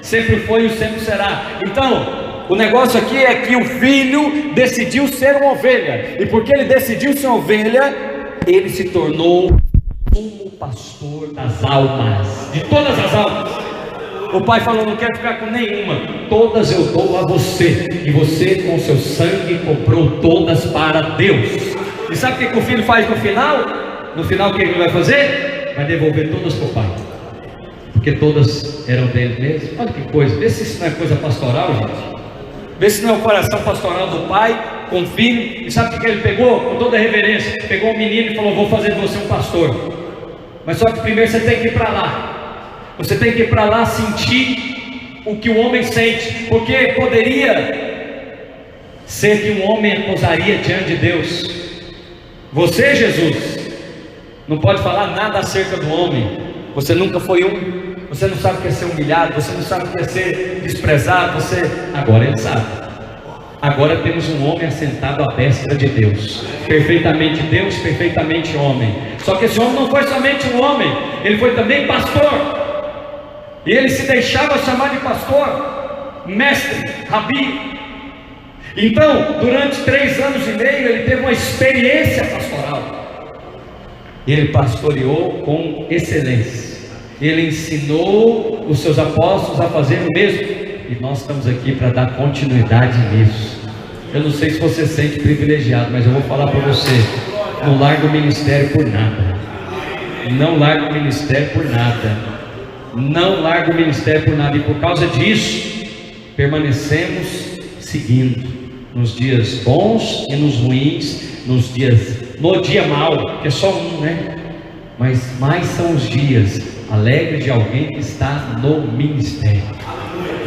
Sempre foi e sempre será. Então, o negócio aqui é que o Filho decidiu ser uma ovelha, e porque ele decidiu ser uma ovelha, ele se tornou como pastor das almas, de todas as almas. O Pai falou: não quero ficar com nenhuma, todas eu dou a você, e você com seu sangue comprou todas para Deus. E sabe o que o Filho faz no final? No final, o que ele vai fazer? Vai devolver todas para o Pai, porque todas eram dele mesmo. Olha que coisa, vê se isso não é coisa pastoral, gente. Vê se não é o coração pastoral do Pai com o Filho. E sabe o que ele pegou? Com toda a reverência, pegou um menino e falou: vou fazer de você um pastor. Mas só que primeiro você tem que ir para lá. Você tem que ir para lá sentir o que o homem sente, porque poderia ser que um homem acusaria diante de Deus. Você, Jesus, não pode falar nada acerca do homem. Você nunca foi um. Você não sabe o que é ser humilhado. Você não sabe o que é ser desprezado. Agora ele sabe. Agora temos um homem assentado à destra de Deus, perfeitamente Deus, perfeitamente homem. Só que esse homem não foi somente um homem, ele foi também pastor. E ele se deixava chamar de pastor, mestre, rabi. Então, durante 3 anos e meio, ele teve uma experiência pastoral. Ele pastoreou com excelência. Ele ensinou os seus apóstolos a fazer o mesmo. E nós estamos aqui para dar continuidade nisso. Eu não sei se você se sente privilegiado, mas eu vou falar para você: não larga o ministério por nada. Não larga o ministério por nada. Não larga o ministério por nada. E por causa disso, permanecemos seguindo nos dias bons e nos ruins, no dia mau, que é só um, né? Mas mais são os dias alegres de alguém que está no ministério.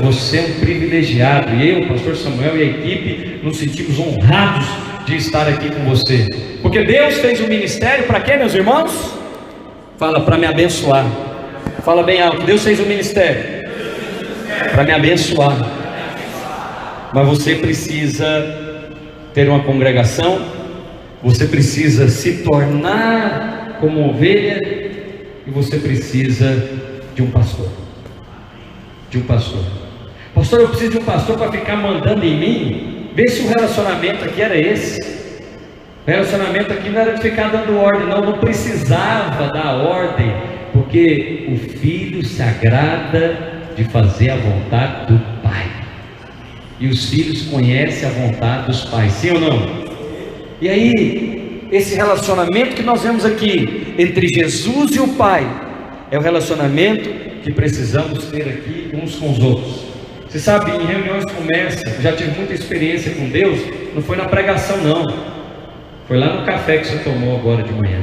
Você é um privilegiado, e eu, o pastor Samuel e a equipe nos sentimos honrados de estar aqui com você, porque Deus fez o ministério para quê, meus irmãos? Fala: para me abençoar. Fala bem alto: Deus fez o ministério para me abençoar. Mas você precisa ter uma congregação, você precisa se tornar como ovelha, e você precisa de um pastor. De um pastor. Pastor, eu preciso de um pastor para ficar mandando em mim? Vê se o relacionamento aqui era esse. O relacionamento aqui não era de ficar dando ordem, não precisava dar ordem, porque o filho se agrada de fazer a vontade do Pai, e os filhos conhecem a vontade dos pais, sim ou não? E aí, esse relacionamento que nós vemos aqui entre Jesus e o Pai é o relacionamento que que precisamos ter aqui uns com os outros. Você sabe, em reuniões como essa, já tive muita experiência com Deus, não foi na pregação não, foi lá no café que você tomou agora de manhã.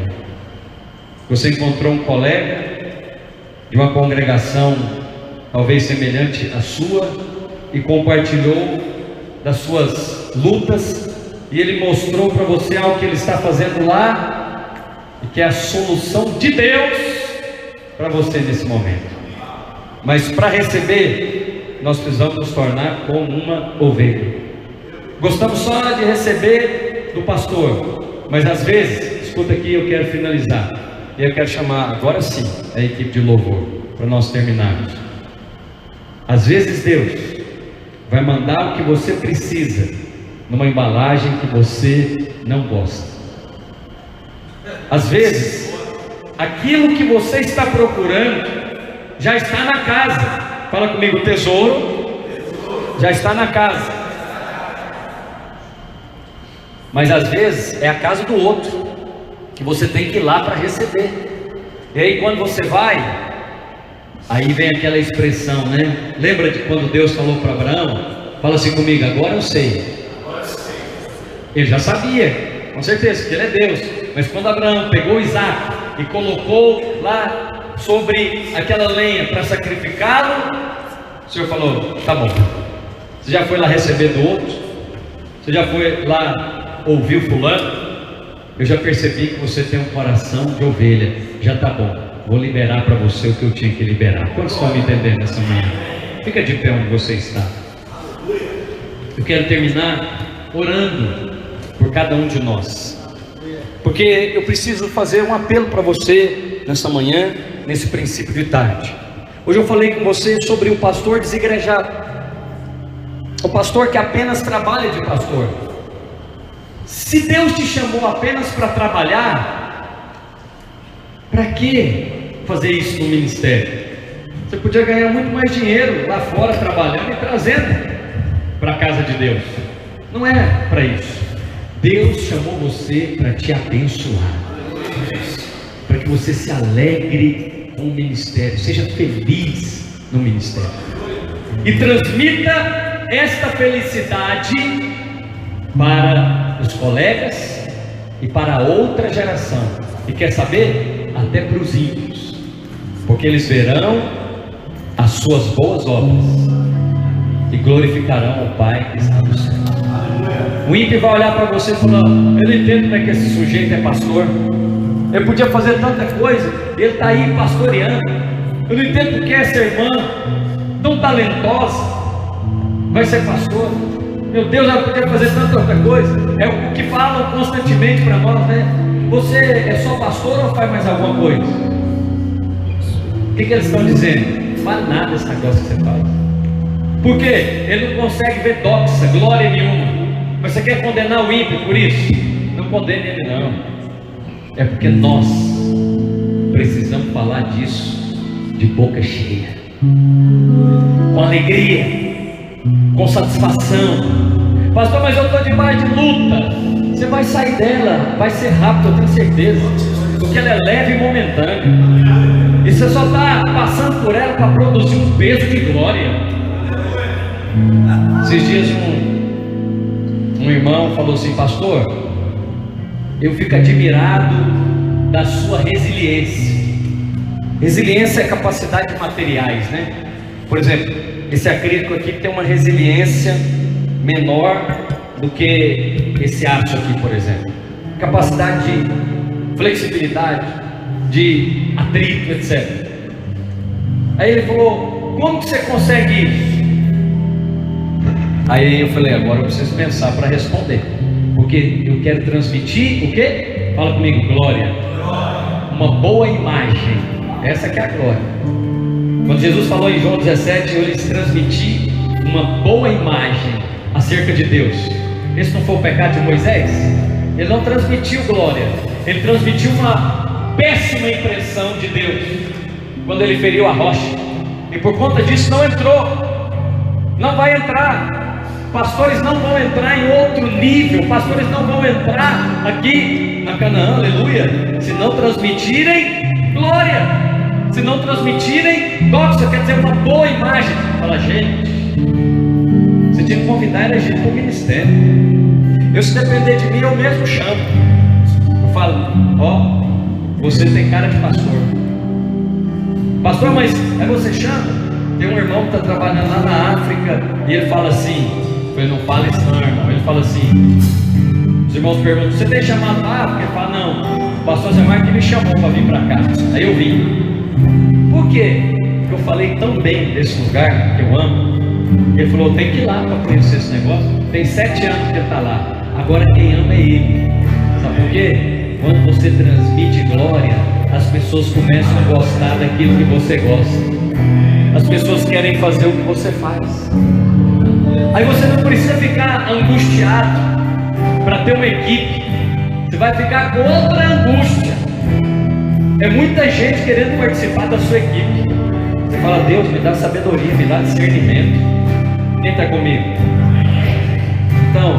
Você encontrou um colega de uma congregação talvez semelhante à sua e compartilhou das suas lutas, e ele mostrou para você algo que ele está fazendo lá e que é a solução de Deus para você nesse momento. Mas para receber, nós precisamos nos tornar como uma ovelha. Gostamos só de receber do pastor, mas às vezes, escuta aqui, eu quero finalizar, e eu quero chamar agora sim a equipe de louvor para nós terminarmos. Às vezes Deus vai mandar o que você precisa numa embalagem que você não gosta. Às vezes aquilo que você está procurando já está na casa. Fala comigo, tesouro já está na casa. Mas às vezes é a casa do outro que você tem que ir lá para receber. E aí quando você vai, aí vem aquela expressão, né? Lembra de quando Deus falou para Abraão? Fala assim comigo, agora eu sei. Ele já sabia, com certeza, que ele é Deus. Mas quando Abraão pegou Isaac e colocou lá sobre aquela lenha para sacrificá-lo, o Senhor falou, tá bom. Você já foi lá receber do outro? Você já foi lá ouvir o fulano? Eu já percebi que você tem um coração de ovelha. Já tá bom, vou liberar para você o que eu tinha que liberar. Quantos estão me entendendo nessa manhã? Fica de pé onde você está. Eu quero terminar orando por cada um de nós, porque eu preciso fazer um apelo para você nessa manhã, nesse princípio de tarde. Hoje eu falei com você sobre o pastor desigrejado, o pastor que apenas trabalha de pastor. Se Deus te chamou apenas para trabalhar, para que fazer isso no ministério? Você podia ganhar muito mais dinheiro lá fora trabalhando e trazendo para a casa de Deus. Não é para isso. Deus chamou você para te abençoar, para que você se alegre com o ministério, seja feliz no ministério e transmita esta felicidade para os colegas e para a outra geração. E quer saber? Até para os ímpios, porque eles verão as suas boas obras e glorificarão ao Pai que está no céu. O ímpio vai olhar para você e falar, eu não entendo como é que esse sujeito é pastor. Ele podia fazer tanta coisa, ele está aí pastoreando. Eu não entendo porque essa irmã tão talentosa vai ser pastor. Meu Deus, ela podia fazer tanta outra coisa. É o que falam constantemente para nós, né? Você é só pastor ou faz mais alguma coisa? O que eles estão dizendo? Não vale nada esse negócio que você faz. Por quê? Ele não consegue ver doxa, glória nenhuma. Mas você quer condenar o ímpio por isso? Não condene ele não. É porque nós precisamos falar disso de boca cheia, com alegria, com satisfação. Pastor, mas eu estou debaixo de luta. Você vai sair dela, vai ser rápido, eu tenho certeza, porque ela é leve e momentânea, e você só está passando por ela para produzir um peso de glória. Esses dias um irmão falou assim, pastor, eu fico admirado da sua resiliência. Resiliência é capacidade de materiais, né? Por exemplo, esse acrílico aqui tem uma resiliência menor do que esse aço aqui, por exemplo. Capacidade de flexibilidade, de atrito, etc. Aí ele falou, como que você consegue isso? Aí eu falei, agora eu preciso pensar para responder, porque eu quero transmitir o quê? Fala comigo, glória. Uma boa imagem, essa que é a glória. Quando Jesus falou em João 17, eu lhes transmiti uma boa imagem acerca de Deus. Esse não foi o pecado de Moisés? Ele não transmitiu glória, ele transmitiu uma péssima impressão de Deus quando ele feriu a rocha, e por conta disso não entrou, não vai entrar. Pastores não vão entrar em outro nível, pastores não vão entrar aqui na Canaã, aleluia, se não transmitirem glória, Se não transmitirem, doxa quer dizer uma boa imagem. Fala, gente, você tinha que convidar a gente para o ministério. Eu, se depender de mim, eu mesmo chamo. Eu falo, ó, você tem cara de pastor. Pastor, mas é você chama? Tem um irmão que está trabalhando lá na África e ele fala assim, ele não fala isso não, irmão. Ele fala assim, os irmãos perguntam, você tem chamado para África? Ele fala, não, o pastor Zé Marques me chamou para vir para cá. Aí eu vim. Por quê? Porque eu falei tão bem desse lugar que eu amo. Ele falou, tem que ir lá para conhecer esse negócio. Tem 7 anos que ele está lá. Agora quem ama é ele. Sabe por quê? Quando você transmite glória, as pessoas começam a gostar daquilo que você gosta. As pessoas querem fazer o que você faz. Aí você não precisa ficar angustiado para ter uma equipe. Você vai ficar com outra angústia. É muita gente querendo participar da sua equipe. Você fala, Deus, me dá sabedoria, me dá discernimento. Quem está comigo? Então,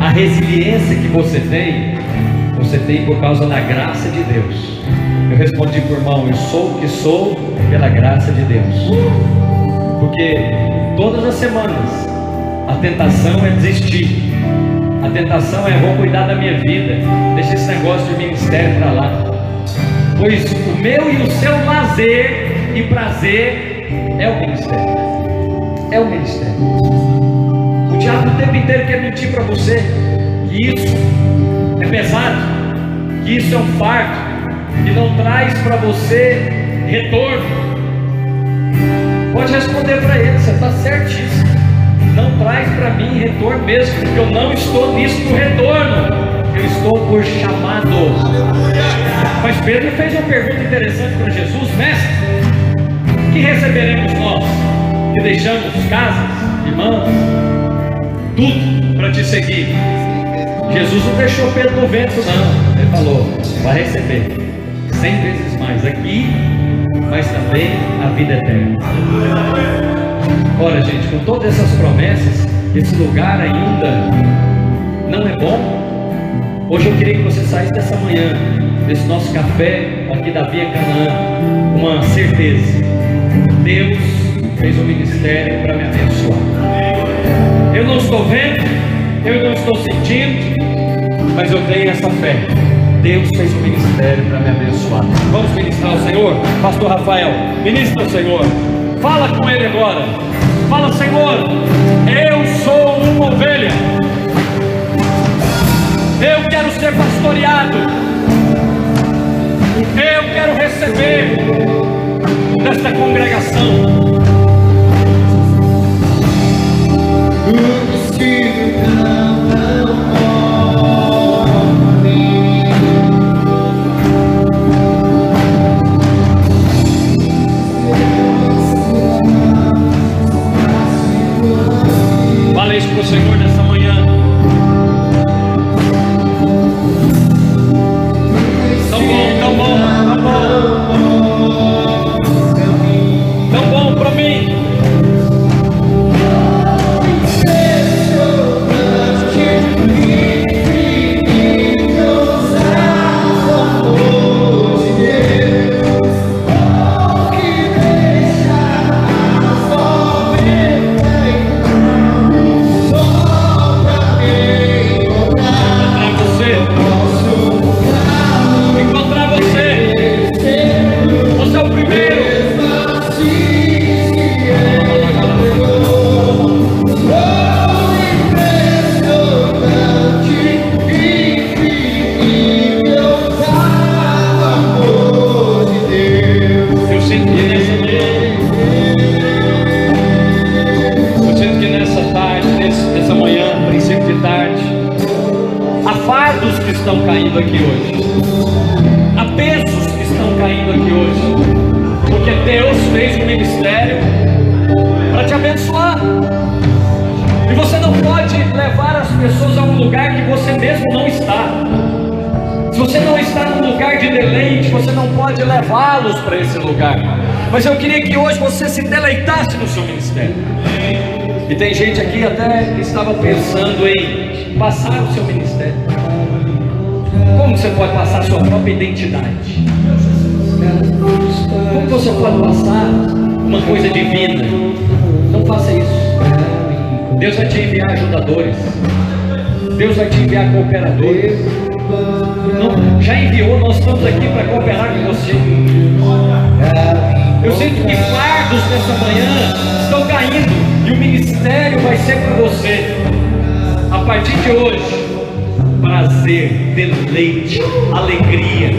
a resiliência que você tem por causa da graça de Deus. Eu respondi para o irmão, eu sou o que sou pela graça de Deus. Porque todas as semanas a tentação é desistir. A tentação é, vou cuidar da minha vida, deixa esse negócio de ministério para lá. Pois o meu e o seu lazer e prazer é o ministério. É o ministério. O diabo o tempo inteiro quer mentir para você que isso é pesado, que isso é um fardo, que não traz para você retorno. Pode responder para ele, você está certíssimo. Não traz para mim retorno mesmo, porque eu não estou nisso por retorno. Eu estou por chamado. Mas Pedro fez uma pergunta interessante para Jesus, mestre, que receberemos nós, que deixamos casas, irmãos, tudo para te seguir? Jesus não deixou Pedro no vento não, ele falou, vai receber 100 vezes mais aqui, mas também a vida eterna. Ora gente, com todas essas promessas, esse lugar ainda não é bom. Hoje eu queria que você saísse dessa manhã, desse nosso café aqui da Via Canaã, com uma certeza: Deus fez um ministério para me abençoar. Eu não estou vendo, eu não estou sentindo, mas eu tenho essa fé. Deus fez um ministério para me abençoar. Vamos ministrar ao Senhor? Pastor Rafael, ministra ao Senhor. Fala com Ele agora. Fala, Senhor, eu sou uma ovelha. Eu quero ser pastoreado. Eu quero receber desta congregação. Fala isso para o Senhor nessa manhã. Tão bom, tão bom, tão bom. Tão bom para mim. Estão caindo aqui hoje, há pesos que estão caindo aqui hoje, porque Deus fez um ministério para te abençoar, e você não pode levar as pessoas a um lugar que você mesmo não está. Se você não está num lugar de deleite, você não pode levá-los para esse lugar. Mas eu queria que hoje você se deleitasse no seu ministério. E tem gente aqui até que estava pensando em passar o seu ministério. Como você pode passar a sua própria identidade? Como você pode passar uma coisa divina? Não faça isso. Deus vai te enviar ajudadores. Deus vai te enviar cooperadores. Não, já enviou, nós estamos aqui para cooperar com você. Eu sinto que fardos nessa manhã estão caindo e o ministério vai ser para você. A partir de hoje, prazer, deleite, alegria.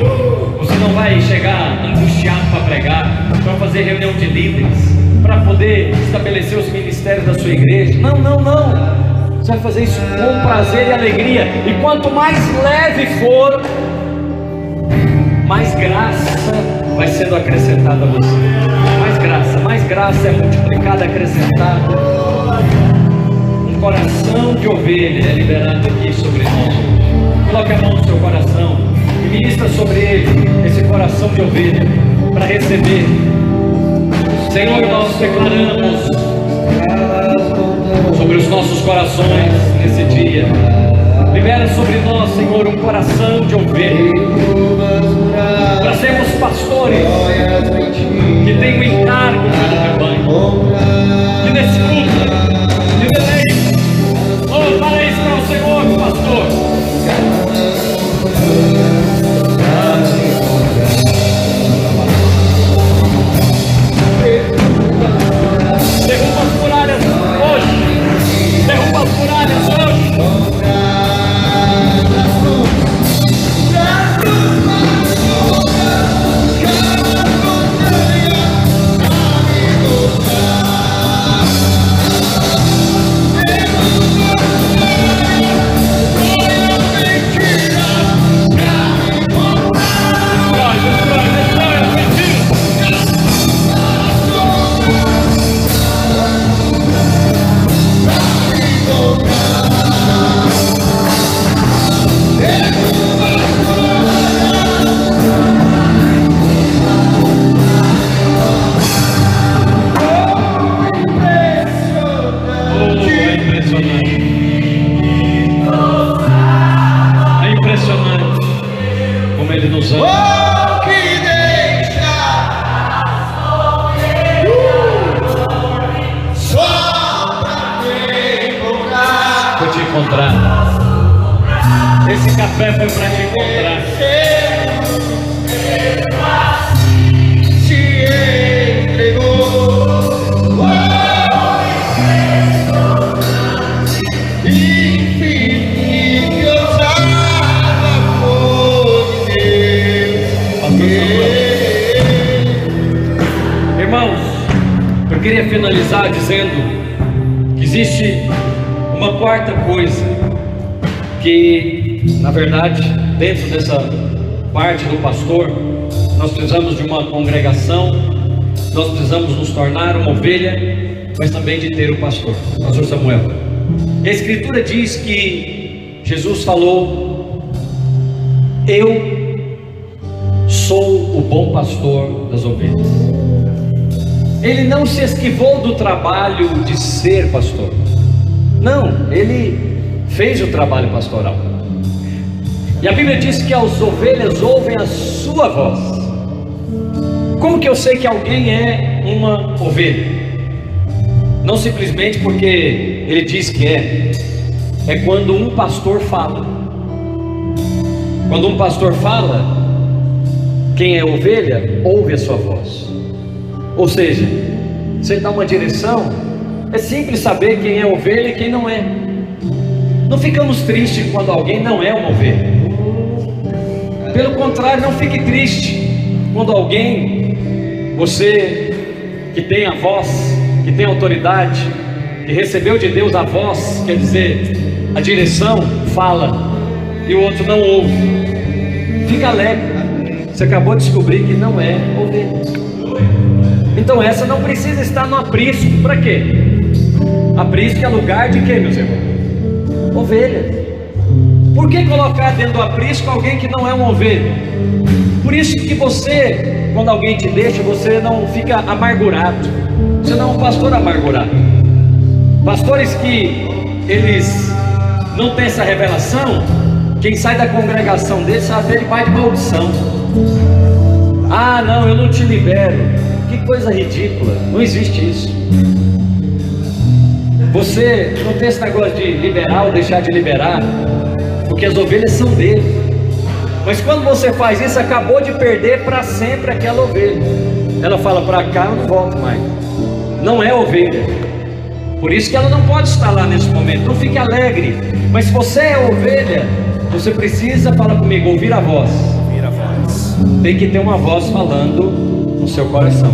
Você não vai chegar angustiado para pregar, para fazer reunião de líderes, para poder estabelecer os ministérios da sua igreja. Não, não, não. Você vai fazer isso com prazer e alegria. E quanto mais leve for, mais graça vai sendo acrescentada a você. Mais graça é multiplicada, acrescentada. Um coração de ovelha é liberado aqui sobre nós. Coloque a mão no seu coração e ministra sobre ele esse coração de ovelha para receber. Senhor, nós declaramos sobre os nossos corações nesse dia. Libera sobre nós, Senhor, um coração de ovelha, para sermos pastores que têm o encargo pelo rebanho, que desfrutam de deleite. Oh, para isso para o Senhor, pastor. Derruba as muralhas hoje. Derruba as muralhas hoje. Esse café foi para te encontrar. Se entregou. Infinito amor de Deus. Irmãos, eu queria finalizar dizendo que existe uma quarta coisa que, na verdade, dentro dessa parte do pastor, nós precisamos de uma congregação, nós precisamos nos tornar uma ovelha, mas também de ter o pastor Samuel. A Escritura diz que Jesus falou: eu sou o bom pastor das ovelhas. Ele não se esquivou do trabalho de ser pastor. Não, ele fez o trabalho pastoral. E a Bíblia diz que as ovelhas ouvem a sua voz. Como que eu sei que alguém é uma ovelha? Não simplesmente porque ele diz que é. É quando um pastor fala. Quando um pastor fala, quem é ovelha ouve a sua voz. Ou seja, você dá uma direção. É simples saber quem é ovelha e quem não é. Não ficamos tristes quando alguém não é uma ovelha. Pelo contrário, não fique triste quando alguém, você que tem a voz, que tem autoridade, que recebeu de Deus a voz, quer dizer, a direção, fala, e o outro não ouve. Fica alegre, você acabou de descobrir que não é ovelha. Então essa não precisa estar no aprisco. Para quê? Aprisco é lugar de quê, meus irmãos? Ovelha. Por que colocar dentro do aprisco alguém que não é uma ovelha? Por isso que você, quando alguém te deixa, você não fica amargurado. Você não é um pastor amargurado. Pastores que eles não têm essa revelação, quem sai da congregação deles sabe, ele vai de maldição. Ah, não, eu não te libero. Que coisa ridícula, não existe isso. Você não tem esse negócio de liberar ou deixar de liberar, porque as ovelhas são dele. Mas quando você faz isso, acabou de perder para sempre aquela ovelha. Ela fala: para cá eu não volto mais. Não é ovelha. Por isso que ela não pode estar lá nesse momento. Não fique alegre. Mas se você é ovelha, você precisa, fala comigo, ouvir a voz. Ouvir a voz. Tem que ter uma voz falando no seu coração.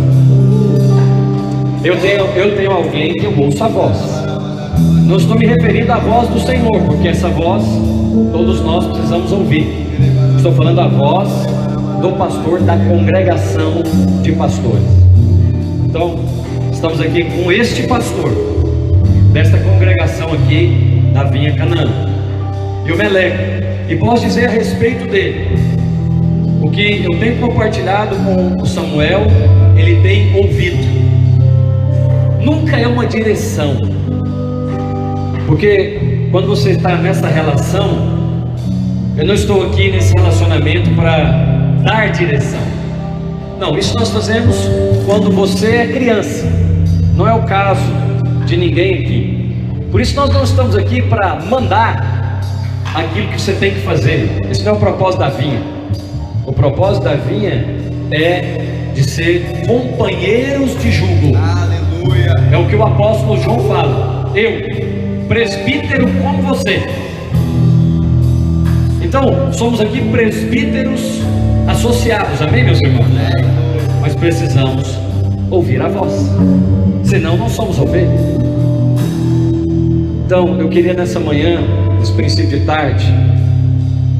Eu tenho alguém que eu ouço a voz. Não estou me referindo à voz do Senhor, porque essa voz todos nós precisamos ouvir. Estou falando a voz do pastor da congregação de pastores. Então, estamos aqui com este pastor desta congregação aqui da Vinha Canaã, e o Meleco, e posso dizer a respeito dele o que eu tenho compartilhado com o Samuel. Ele tem ouvido. Nunca é uma direção, porque quando você está nessa relação, eu não estou aqui nesse relacionamento para dar direção. Não, isso nós fazemos quando você é criança. Não é o caso de ninguém aqui. Por isso nós não estamos aqui para mandar aquilo que você tem que fazer. Esse não é o propósito da vinha. O propósito da vinha é de ser companheiros de jugo. Aleluia. É o que o apóstolo João fala. Eu, presbítero como você. Então, somos aqui presbíteros associados, amém, meus irmãos? Mas precisamos ouvir a voz, senão não somos ovelhas. Então, eu queria nessa manhã, nesse princípio de tarde,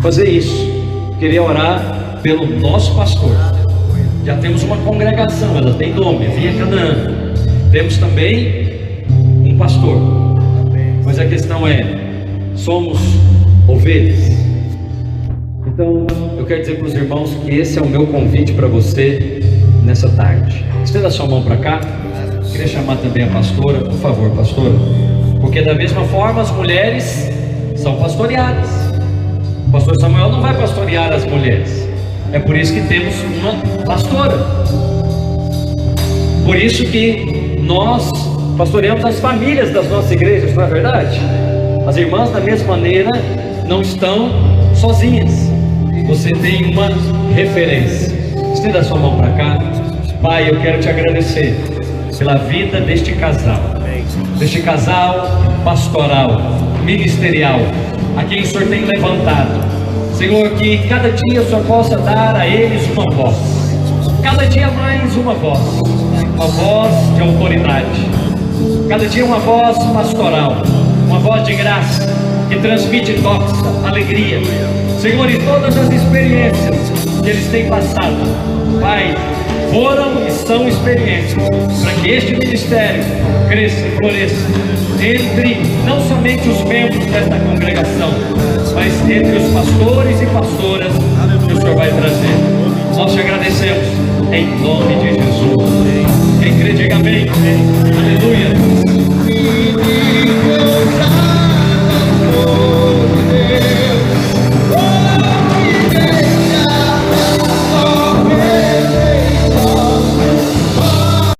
fazer isso. Queria orar pelo nosso pastor. Já temos uma congregação, ela tem nome, Vinha Canaã. Temos também um pastor. Mas a questão é, somos ovelhas? Então, eu quero dizer para os irmãos que esse é o meu convite para você nessa tarde. Estenda a sua mão para cá. Queria chamar também a pastora, por favor, pastora. Porque da mesma forma as mulheres são pastoreadas. O pastor Samuel não vai pastorear as mulheres. É por isso que temos uma pastora. Por isso que nós pastoreamos as famílias das nossas igrejas, não é verdade? As irmãs da mesma maneira não estão sozinhas. Você tem uma referência. Estenda a sua mão para cá. Pai, eu quero te agradecer pela vida deste casal pastoral, ministerial, a quem o Senhor tem levantado. Senhor, que cada dia o Senhor possa dar a eles uma voz, cada dia mais uma voz de autoridade, cada dia uma voz pastoral, uma voz de graça, que transmite toxa, alegria. Senhor, e todas as experiências que eles têm passado, Pai, foram e são experiências para que este ministério cresça e floresça entre não somente os membros desta congregação, mas entre os pastores e pastoras que o Senhor vai trazer.